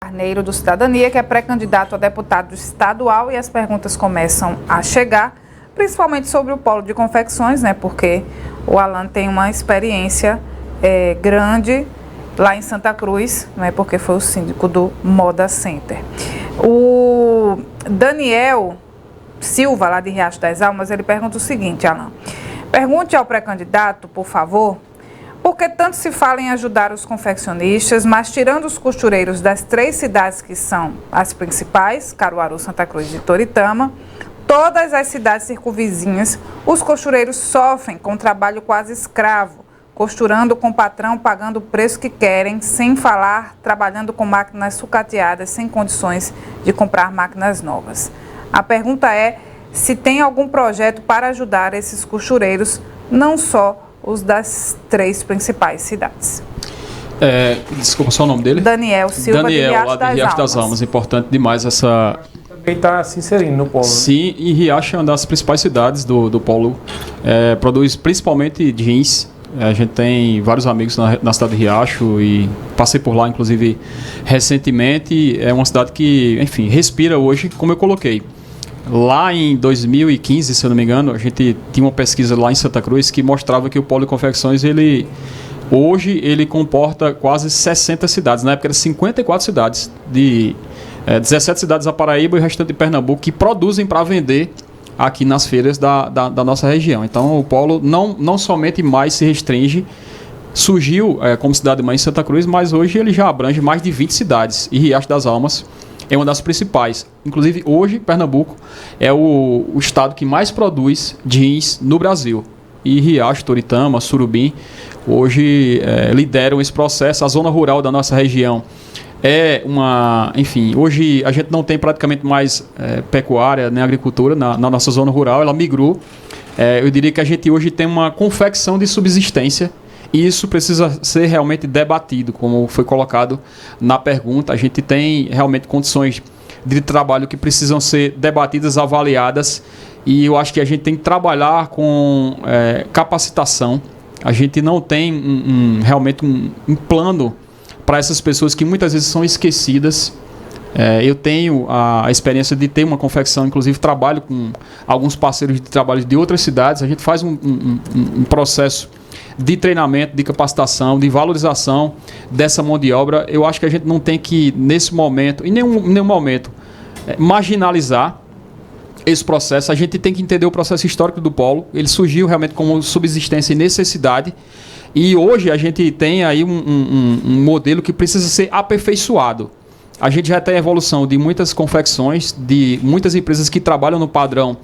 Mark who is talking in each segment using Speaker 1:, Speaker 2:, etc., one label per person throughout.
Speaker 1: Carneiro, do Cidadania, que é pré-candidato a deputado estadual, e as perguntas começam a chegar, principalmente sobre o polo de confecções, né? Porque o Alan tem uma experiência grande lá em Santa Cruz, né? Porque foi o síndico do Moda Center. O Daniel Silva, lá de Riacho das Almas, ele pergunta o seguinte, Alan: pergunte ao pré-candidato, por favor, por que tanto se fala em ajudar os confeccionistas, mas tirando os costureiros das 3 cidades que são as principais, Caruaru, Santa Cruz e Toritama, todas as cidades circunvizinhas, os costureiros sofrem com trabalho quase escravo, costurando com o patrão, pagando o preço que querem, sem falar, trabalhando com máquinas sucateadas, sem condições de comprar máquinas novas. A pergunta é se tem algum projeto para ajudar esses costureiros, não só os das 3 principais cidades.
Speaker 2: Desculpa, só o nome dele?
Speaker 1: Daniel Silva,
Speaker 2: Daniel, lá de Riacho das Almas. Importante demais essa...
Speaker 3: Também está se inserindo no polo.
Speaker 2: Sim, e Riacho é uma das principais cidades do polo. Produz principalmente jeans. A gente tem vários amigos na cidade de Riacho e passei por lá, inclusive, recentemente. É uma cidade que, enfim, respira hoje, como eu coloquei. Lá em 2015, se eu não me engano, a gente tinha uma pesquisa lá em Santa Cruz que mostrava que o polo de confecções, hoje ele comporta quase 60 cidades. Na época eram 54 cidades, 17 cidades da Paraíba e o restante de Pernambuco, que produzem para vender aqui nas feiras da nossa região. Então o polo não somente mais se restringe, surgiu como cidade-mãe em Santa Cruz, mas hoje ele já abrange mais de 20 cidades. E Riacho das Almas é uma das principais. Inclusive, hoje, Pernambuco é o estado que mais produz jeans no Brasil. E Riacho, Toritama, Surubim, hoje lideram esse processo. A zona rural da nossa região enfim, hoje a gente não tem praticamente mais pecuária, nem agricultura na nossa zona rural, ela migrou. Eu diria que a gente hoje tem uma confecção de subsistência, e isso precisa ser realmente debatido, como foi colocado na pergunta. A gente tem realmente condições de trabalho que precisam ser debatidas, avaliadas, e eu acho que a gente tem que trabalhar com capacitação. A gente não tem realmente um plano para essas pessoas que muitas vezes são esquecidas. Eu tenho a experiência de ter uma confecção, inclusive trabalho com alguns parceiros de trabalho de outras cidades. A gente faz um processo de treinamento, de capacitação, de valorização dessa mão de obra. Eu acho que a gente não tem que, nesse momento, em nenhum momento, marginalizar esse processo. A gente tem que entender o processo histórico do polo. Ele surgiu realmente como subsistência e necessidade. E hoje a gente tem aí um modelo que precisa ser aperfeiçoado. A gente já tem a evolução de muitas confecções, de muitas empresas que trabalham no padrão,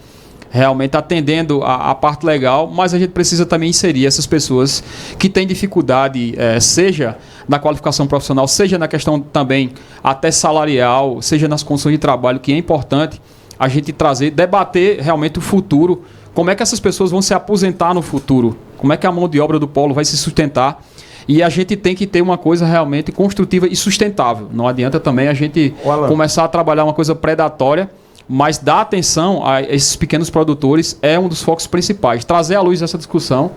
Speaker 2: realmente atendendo a parte legal, mas a gente precisa também inserir essas pessoas que têm dificuldade, seja na qualificação profissional, seja na questão também até salarial, seja nas condições de trabalho, que é importante a gente trazer, debater realmente o futuro, como é que essas pessoas vão se aposentar no futuro, como é que a mão de obra do polo vai se sustentar. E a gente tem que ter uma coisa realmente construtiva e sustentável. Não adianta também a gente começar a trabalhar uma coisa predatória, mas dar atenção a esses pequenos produtores é um dos focos principais. Trazer à luz essa discussão.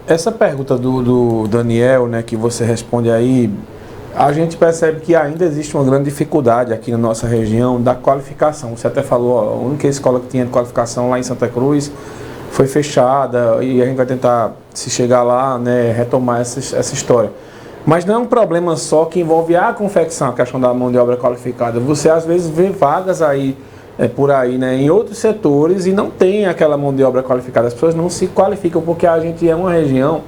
Speaker 3: Essa pergunta do Daniel, né, que você responde aí, a gente percebe que ainda existe uma grande dificuldade aqui na nossa região da qualificação. Você até falou, a única escola que tinha de qualificação lá em Santa Cruz foi fechada, e a gente vai tentar, se chegar lá, né, retomar essa história. Mas não é um problema só que envolve a confecção, a questão da mão de obra qualificada. Você às vezes vê vagas aí, por aí, né, em outros setores, e não tem aquela mão de obra qualificada. As pessoas não se qualificam porque a gente é uma região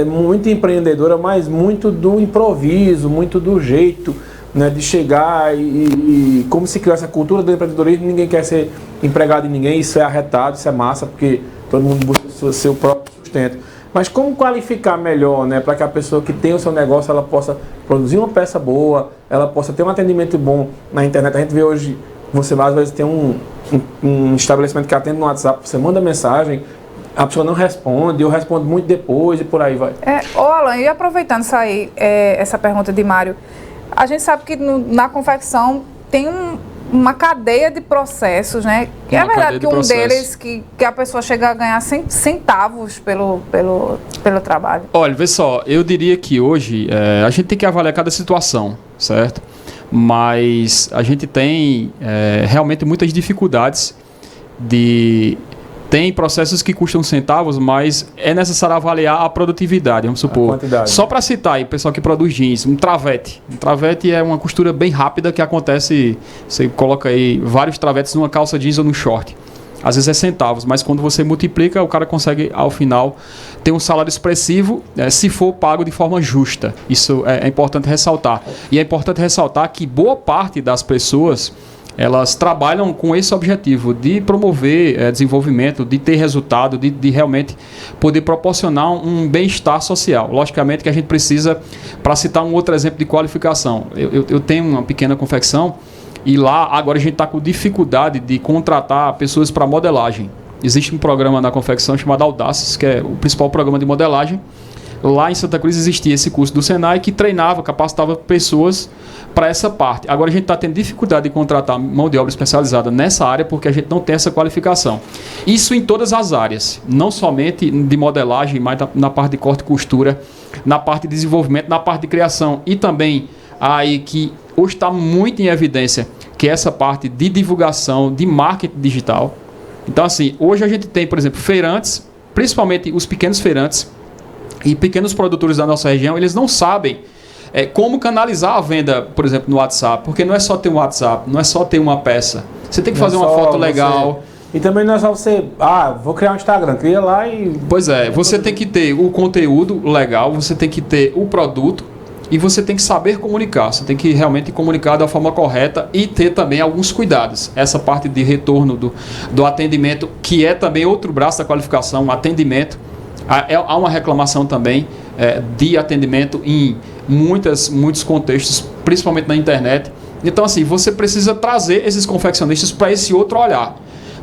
Speaker 3: muito empreendedora, mas muito do improviso, muito do jeito, né, de chegar e como se criou essa cultura do empreendedorismo. Ninguém quer ser empregado de ninguém, isso é arretado, isso é massa, porque todo mundo busca o seu próprio sustento. Mas como qualificar melhor, né, para que a pessoa que tem o seu negócio, ela possa produzir uma peça boa, ela possa ter um atendimento bom na internet. A gente vê hoje, você às vezes tem um estabelecimento que atende no WhatsApp, você manda mensagem, a pessoa não responde, eu respondo muito depois e por aí vai.
Speaker 1: Alan, e aproveitando isso aí, essa pergunta de Mário, a gente sabe que na confecção tem uma cadeia de processos, né? É verdade que deles que a pessoa chega a ganhar centavos pelo trabalho.
Speaker 2: Olha, vê só, eu diria que hoje a gente tem que avaliar cada situação, certo? mas a gente tem realmente muitas dificuldades Tem processos que custam centavos, mas é necessário avaliar a produtividade, vamos supor. Só para citar aí, o pessoal que produz jeans, um travete. Um travete é uma costura bem rápida que acontece, você coloca aí vários travetes numa calça jeans ou num short. Às vezes é centavos, mas quando você multiplica, o cara consegue, ao final, ter um salário expressivo, se for pago de forma justa. Isso é importante ressaltar. E é importante ressaltar que boa parte das pessoas, elas trabalham com esse objetivo de promover desenvolvimento, de ter resultado, de realmente poder proporcionar um bem-estar social. Logicamente que a gente precisa, para citar um outro exemplo de qualificação, eu tenho uma pequena confecção e lá agora a gente está com dificuldade de contratar pessoas para modelagem. Existe um programa na confecção chamado Audaces, que é o principal programa de modelagem. Lá em Santa Cruz existia esse curso do Senai que treinava, capacitava pessoas para essa parte. Agora a gente está tendo dificuldade de contratar mão de obra especializada nessa área porque a gente não tem essa qualificação. Isso em todas as áreas, não somente de modelagem, mas na parte de corte e costura, na parte de desenvolvimento, na parte de criação e também aí que hoje está muito em evidência, que é essa parte de divulgação, de marketing digital. Então assim, hoje a gente tem, por exemplo, feirantes, principalmente os pequenos feirantes, e pequenos produtores da nossa região, eles não sabem como canalizar a venda, por exemplo, no WhatsApp. Porque não é só ter um WhatsApp, não é só ter uma peça. Você tem que fazer uma foto legal.
Speaker 3: E também não é só você, vou criar um Instagram, cria lá e...
Speaker 2: Pois é, você tem que ter o conteúdo legal, você tem que ter o produto e você tem que saber comunicar. Você tem que realmente comunicar da forma correta e ter também alguns cuidados. Essa parte de retorno do atendimento, que é também outro braço da qualificação, atendimento. Há uma reclamação também de atendimento em muitos contextos, principalmente na internet. Então, assim, você precisa trazer esses confeccionistas para esse outro olhar.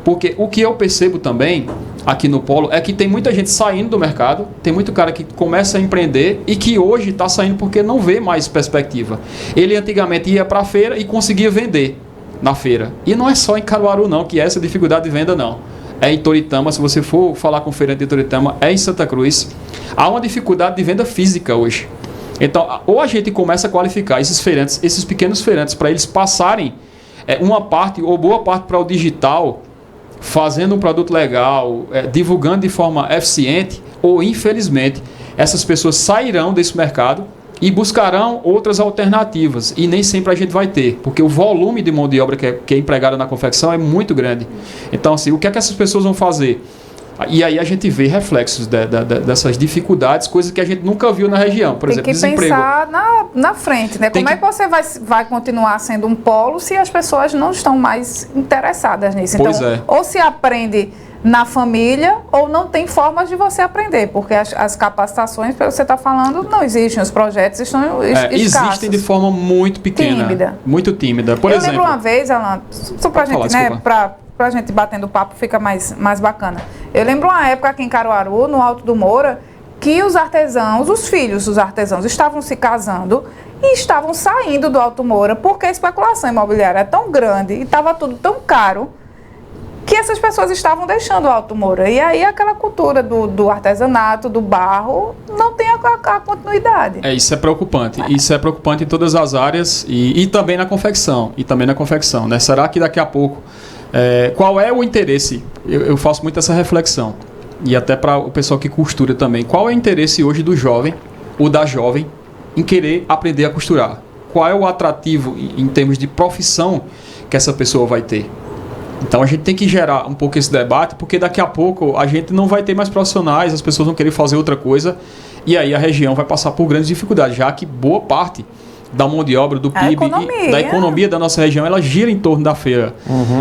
Speaker 2: Porque o que eu percebo também aqui no Polo é que tem muita gente saindo do mercado, tem muito cara que começa a empreender e que hoje está saindo porque não vê mais perspectiva. Ele antigamente ia para a feira e conseguia vender na feira. E não é só em Caruaru não, que é essa dificuldade de venda não. É em Toritama, se você for falar com o feirante de Toritama, é em Santa Cruz. Há uma dificuldade de venda física hoje. Então, ou a gente começa a qualificar esses feirantes, esses pequenos feirantes, para eles passarem uma parte ou boa parte para o digital, fazendo um produto legal, divulgando de forma eficiente, ou infelizmente, essas pessoas sairão desse mercado e buscarão outras alternativas. E nem sempre a gente vai ter, porque o volume de mão de obra que é empregada na confecção é muito grande. Então, assim, o que é que essas pessoas vão fazer? E aí a gente vê reflexos dessas dificuldades, coisas que a gente nunca viu na região. Por exemplo, desemprego. Tem que pensar
Speaker 1: na frente, né? Como é que você vai continuar sendo um polo se as pessoas não estão mais interessadas nisso? Então, ou se aprende na família, ou não tem formas de você aprender, porque as capacitações, pelo que você está falando, não existem, os projetos estão escassos.
Speaker 2: Existem de forma muito pequena.
Speaker 1: Tímida.
Speaker 2: Muito tímida. Por exemplo...
Speaker 1: Eu lembro uma vez, Alan, só pra gente, né, pra gente batendo papo fica mais bacana. Eu lembro uma época aqui em Caruaru, no Alto do Moura, que os artesãos, os filhos dos artesãos, estavam se casando e estavam saindo do Alto Moura, porque a especulação imobiliária é tão grande e estava tudo tão caro, que essas pessoas estavam deixando o Alto Moura. E aí aquela cultura do artesanato, do barro, não tem a continuidade.
Speaker 2: Isso é preocupante. Isso é preocupante em todas as áreas e também na confecção. Né? Será que daqui a pouco... qual é o interesse? Eu faço muito essa reflexão. E até para o pessoal que costura também. Qual é o interesse hoje do jovem ou da jovem em querer aprender a costurar? Qual é o atrativo em termos de profissão que essa pessoa vai ter? Então a gente tem que gerar um pouco esse debate, porque daqui a pouco a gente não vai ter mais profissionais, as pessoas vão querer fazer outra coisa, e aí a região vai passar por grandes dificuldades, já que boa parte da mão de obra, do PIB, da economia da nossa região, ela gira em torno da feira.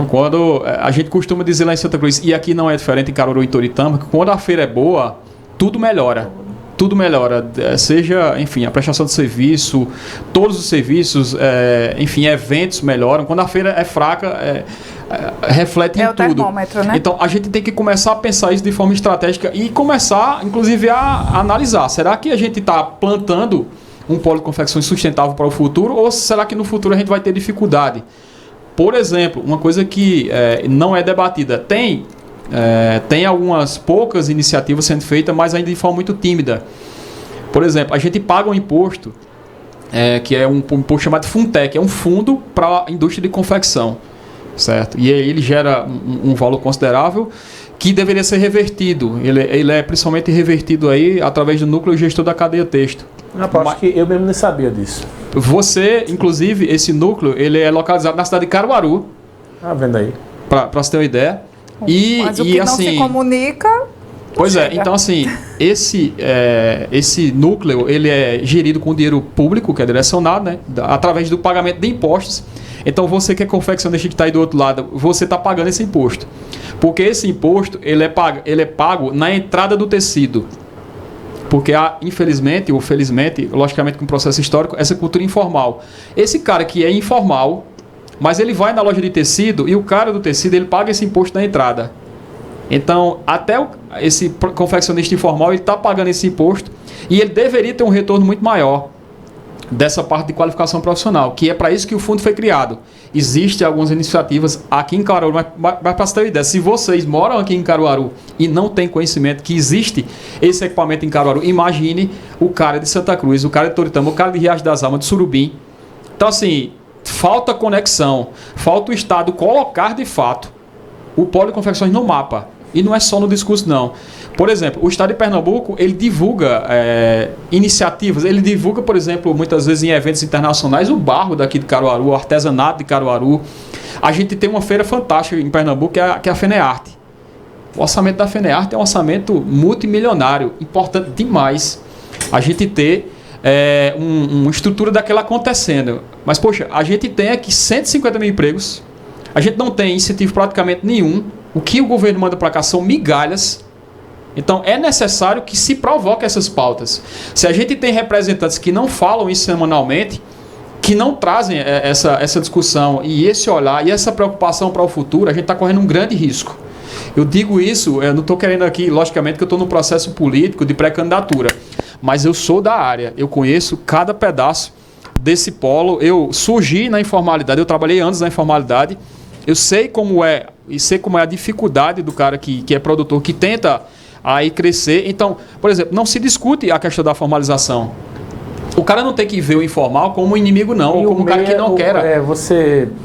Speaker 2: Quando a gente costuma dizer lá em Santa Cruz, e aqui não é diferente em Caruaru e Toritama, que quando a feira é boa, tudo melhora. Tudo melhora, seja, enfim, a prestação de serviço, todos os serviços, enfim, eventos melhoram. Quando a feira é fraca, reflete em tudo.
Speaker 1: Termômetro, né?
Speaker 2: Então, a gente tem que começar a pensar isso de forma estratégica e começar, inclusive, a analisar. Será que a gente está plantando um polo de confecções sustentável para o futuro, ou será que no futuro a gente vai ter dificuldade? Por exemplo, uma coisa que não é debatida, tem algumas poucas iniciativas sendo feitas, mas ainda de forma muito tímida. Por exemplo, a gente paga um imposto que é um imposto chamado Fundtec, é um fundo para a indústria de confecção, certo? E aí ele gera um valor considerável que deveria ser revertido. Ele é principalmente revertido aí através do núcleo gestor da cadeia texto.
Speaker 3: Acho que eu mesmo não sabia disso.
Speaker 2: Você, inclusive, esse núcleo, ele é localizado na cidade de Caruaru.
Speaker 3: Vendo aí.
Speaker 2: Para você ter uma ideia.
Speaker 1: Mas o que não se comunica...
Speaker 2: Pois é, então assim, esse núcleo, ele é gerido com dinheiro público, que é direcionado, né, através do pagamento de impostos. Então você que é confeccionista que está aí do outro lado, você está pagando esse imposto. Porque esse imposto, ele é pago na entrada do tecido. Porque há, infelizmente ou felizmente, logicamente com o processo histórico, essa cultura informal. Esse cara que é informal, mas ele vai na loja de tecido e o cara do tecido, ele paga esse imposto na entrada. Então, até esse confeccionista informal, ele está pagando esse imposto e ele deveria ter um retorno muito maior dessa parte de qualificação profissional, que é para isso que o fundo foi criado. Existem algumas iniciativas aqui em Caruaru, mas para você ter uma ideia, se vocês moram aqui em Caruaru e não têm conhecimento que existe esse equipamento em Caruaru, imagine o cara de Santa Cruz, o cara de Toritama, o cara de Riacho das Almas, de Surubim. Então, assim, falta conexão, falta o Estado colocar de fato o polo de confecções no mapa. E não é só no discurso, não. Por exemplo, o Estado de Pernambuco, ele divulga iniciativas, ele divulga, por exemplo, muitas vezes em eventos internacionais, o barro daqui de Caruaru, o artesanato de Caruaru. A gente tem uma feira fantástica em Pernambuco, que é a FENEARTE. O orçamento da FENEARTE é um orçamento multimilionário, importante demais a gente ter uma estrutura daquela acontecendo. Mas, poxa, a gente tem aqui 150 mil empregos, a gente não tem incentivo praticamente nenhum. O que o governo manda para cá são migalhas. Então, é necessário que se provoque essas pautas. Se a gente tem representantes que não falam isso semanalmente, que não trazem essa discussão e esse olhar e essa preocupação para o futuro, a gente está correndo um grande risco. Eu digo isso, eu não estou querendo aqui, logicamente, que eu estou no processo político de pré-candidatura, mas eu sou da área, eu conheço cada pedaço desse polo. Eu surgi na informalidade, eu trabalhei anos na informalidade, eu sei como é, e sei como é a dificuldade do cara que é produtor, que tenta aí crescer. Então, por exemplo, não se discute a questão da formalização. O cara não tem que ver o informal como um inimigo, não, ou como um cara que não quer.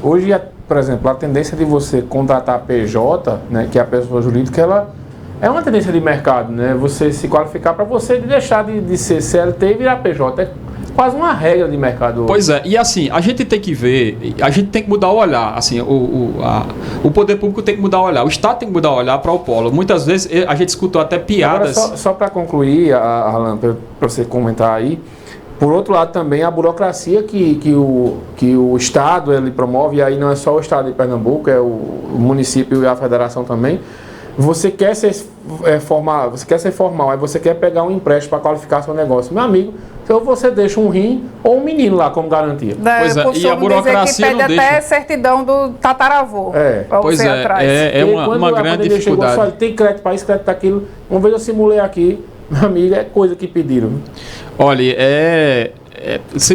Speaker 3: Hoje, por exemplo, a tendência de você contratar a PJ, né, que é a pessoa jurídica, ela é uma tendência de mercado, né? Você se qualificar para você deixar de ser CLT e virar PJ. É quase uma regra de mercado.
Speaker 2: Pois é, e assim, a gente tem que ver, a gente tem que mudar o olhar, assim, o poder público tem que mudar o olhar, o Estado tem que mudar o olhar para o polo. Muitas vezes a gente escutou até piadas...
Speaker 3: Agora, só para concluir, Alan, para você comentar aí, por outro lado também a burocracia que o Estado ele promove, e aí não é só o Estado de Pernambuco, é o município e a federação também. Você quer ser formal, aí você quer pegar um empréstimo para qualificar seu negócio. Meu amigo, então você deixa um rim ou um menino lá como garantia.
Speaker 2: Pois é, e a burocracia
Speaker 1: que pede até certidão do tataravô.
Speaker 2: Pois é uma grande dificuldade.
Speaker 3: Chegou, tem crédito para isso, crédito para aquilo. Uma vez eu simulei aqui, meu amigo, é coisa que pediram.
Speaker 2: Olha,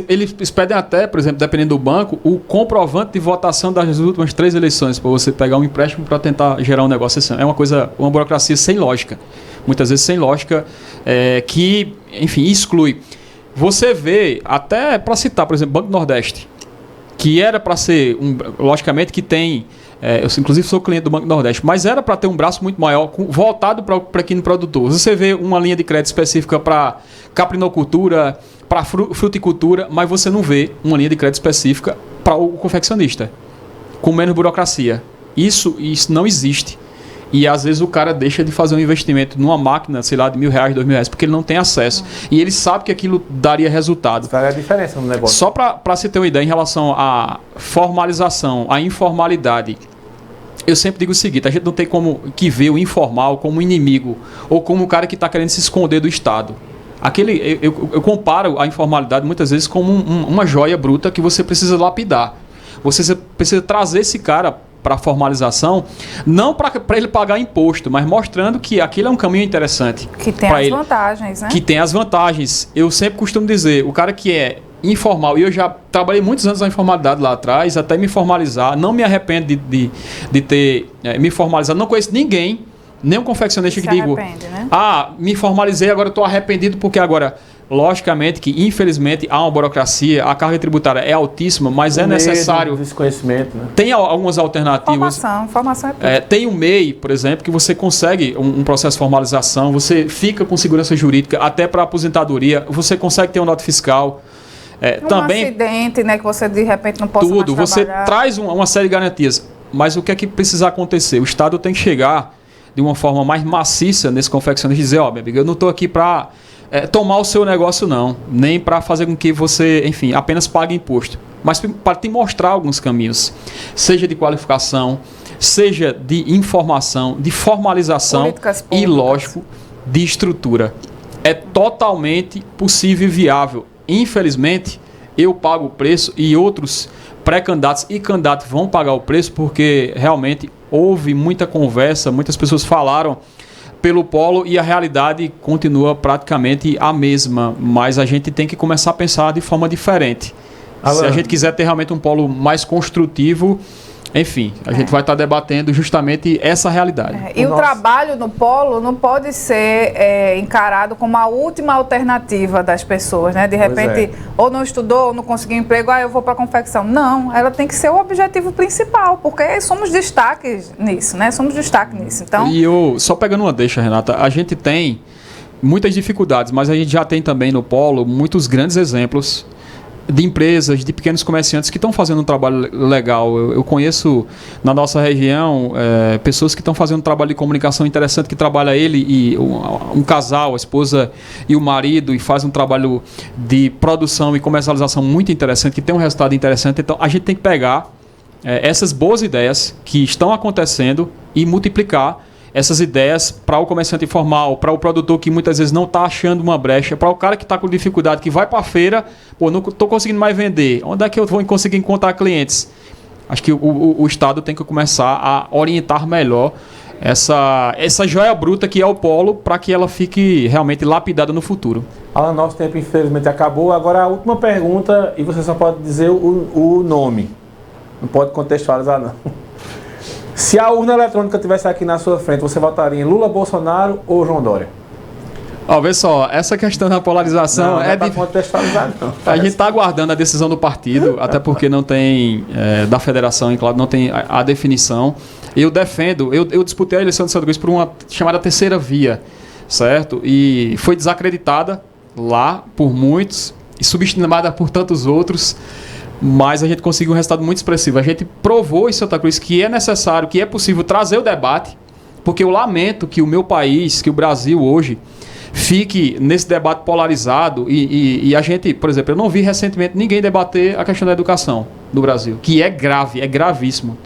Speaker 2: eles pedem até, por exemplo, dependendo do banco, o comprovante de votação das últimas 3 eleições, para você pegar um empréstimo para tentar gerar um negócio assim. É uma burocracia sem lógica. Muitas vezes sem lógica, que, enfim, exclui. Você vê, até para citar, por exemplo, Banco do Nordeste, que era para ser, logicamente que tem... eu inclusive sou cliente do Banco do Nordeste, mas era para ter um braço muito maior, voltado para o pequeno produtor. Você vê uma linha de crédito específica para caprinocultura, para fruticultura, mas você não vê uma linha de crédito específica para o confeccionista, com menos burocracia. Isso não existe. E às vezes o cara deixa de fazer um investimento numa máquina, sei lá, de R$1.000, R$2.000, porque ele não tem acesso. E ele sabe que aquilo daria resultado.
Speaker 3: Qual é a diferença no negócio?
Speaker 2: Só para se ter uma ideia em relação à formalização, à informalidade, eu sempre digo o seguinte: a gente não tem que ver o informal como inimigo ou como um cara que está querendo se esconder do Estado. Eu comparo a informalidade muitas vezes como uma joia bruta que você precisa lapidar. Você precisa trazer esse cara para a formalização, não para ele pagar imposto, mas mostrando que aquilo é um caminho interessante.
Speaker 1: Que tem as vantagens, né?
Speaker 2: Que tem as vantagens. Eu sempre costumo dizer, o cara que é informal, e eu já trabalhei muitos anos na informalidade lá atrás, até me formalizar, não me arrependo de ter me formalizado, não conheço ninguém, nem um confeccionista que digo,
Speaker 1: arrepende, né?
Speaker 2: me formalizei, agora estou arrependido porque agora Logicamente que, infelizmente, há uma burocracia, a carga tributária é altíssima, mas é necessário...
Speaker 3: Desconhecimento, né?
Speaker 2: Tem algumas alternativas.
Speaker 1: Informação é tudo.
Speaker 2: Tem o MEI, por exemplo, que você consegue um processo de formalização, você fica com segurança jurídica, até para aposentadoria, você consegue ter uma nota fiscal. Também
Speaker 1: acidente, né, que você de repente não possa
Speaker 2: tudo,
Speaker 1: mais
Speaker 2: você
Speaker 1: trabalhar.
Speaker 2: traz uma série de garantias. Mas o que é que precisa acontecer? O Estado tem que chegar de uma forma mais maciça nesse confeccionamento e dizer, ó, minha amiga, eu não estou aqui para tomar o seu negócio não, nem para fazer com que você, enfim, apenas pague imposto, mas para te mostrar alguns caminhos, seja de qualificação, seja de informação, de formalização e, lógico, de estrutura. É totalmente possível e viável. Infelizmente, eu pago o preço e outros pré-candidatos e candidatos vão pagar o preço porque realmente houve muita conversa, muitas pessoas falaram pelo polo e a realidade continua praticamente a mesma, mas a gente tem que começar a pensar de forma diferente.
Speaker 3: Alan,
Speaker 2: se a gente quiser ter realmente um polo mais construtivo, enfim, a gente vai estar debatendo justamente essa realidade.
Speaker 1: E o trabalho no polo não pode ser encarado como a última alternativa das pessoas, né? De repente, ou não estudou, ou não conseguiu emprego, eu vou para a confecção. Não, ela tem que ser o objetivo principal, porque somos destaques nisso, né? Somos destaque nisso. Então...
Speaker 2: E eu, só pegando uma deixa, Renata, a gente tem muitas dificuldades, mas a gente já tem também no polo muitos grandes exemplos de empresas, de pequenos comerciantes que estão fazendo um trabalho legal. Eu conheço na nossa região pessoas que estão fazendo um trabalho de comunicação interessante, que trabalha ele e um casal, a esposa e o marido, e faz um trabalho de produção e comercialização muito interessante, que tem um resultado interessante. Então a gente tem que pegar essas boas ideias que estão acontecendo e multiplicar essas ideias para o comerciante informal, para o produtor que muitas vezes não está achando uma brecha, para o cara que está com dificuldade, que vai para a feira, não estou conseguindo mais vender, onde é que eu vou conseguir encontrar clientes? Acho que o Estado tem que começar a orientar melhor essa joia bruta que é o polo, para que ela fique realmente lapidada no futuro.
Speaker 3: Alan, nosso tempo infelizmente acabou. Agora a última pergunta, e você só pode dizer o nome, não pode contextualizar não. Se a urna eletrônica estivesse aqui na sua frente, você votaria em Lula, Bolsonaro ou João Dória?
Speaker 2: Vê só, essa questão da polarização
Speaker 3: não contextualizar, não.
Speaker 2: A gente está aguardando a decisão do partido, até porque não tem, da federação, claro, não tem a definição. Eu defendo, eu disputei a eleição de Santa Cruz por uma chamada terceira via, certo? E foi desacreditada lá por muitos e subestimada por tantos outros. Mas a gente conseguiu um resultado muito expressivo. A gente provou em Santa Cruz que é necessário, que é possível trazer o debate, porque eu lamento que o meu país, que o Brasil hoje, fique nesse debate polarizado e a gente, por exemplo, eu não vi recentemente ninguém debater a questão da educação do Brasil, que é grave, é gravíssimo.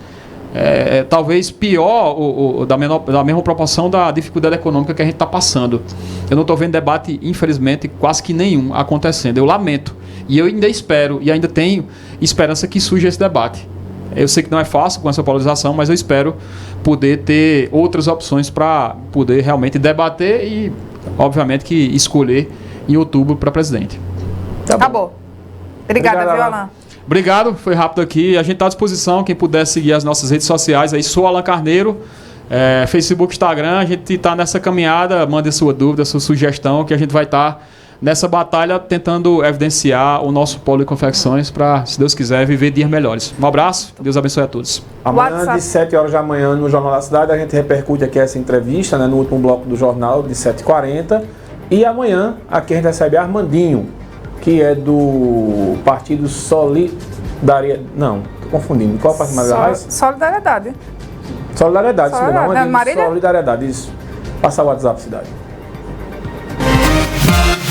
Speaker 2: Talvez pior da mesma proporção da dificuldade econômica que a gente está passando. Eu não estou vendo debate, infelizmente, quase que nenhum acontecendo. Eu lamento. E eu ainda espero, e ainda tenho esperança que surja esse debate. Eu sei que não é fácil com essa polarização, mas eu espero poder ter outras opções para poder realmente debater e, obviamente, que escolher em outubro para presidente.
Speaker 1: Acabou. Obrigada, viu, Alan?
Speaker 2: Obrigado, foi rápido aqui. A gente está à disposição, quem puder seguir as nossas redes sociais, aí sou Alan Carneiro, Facebook, Instagram, a gente está nessa caminhada, mande sua dúvida, sua sugestão, que a gente vai estar nessa batalha tentando evidenciar o nosso polo de confecções para, se Deus quiser, viver dias melhores. Um abraço, Deus abençoe a todos.
Speaker 3: Amanhã, de 7 horas da manhã, no Jornal da Cidade, a gente repercute aqui essa entrevista, no último bloco do jornal, de 7h40. E amanhã, aqui a gente recebe Armandinho, que é do Partido Solidariedade. Não, estou confundindo. Qual é o partido mais da Raiz?
Speaker 1: Solidariedade.
Speaker 3: Solidariedade, isso mesmo.
Speaker 1: Marília?
Speaker 3: Solidariedade, isso. Passa o WhatsApp, cidade.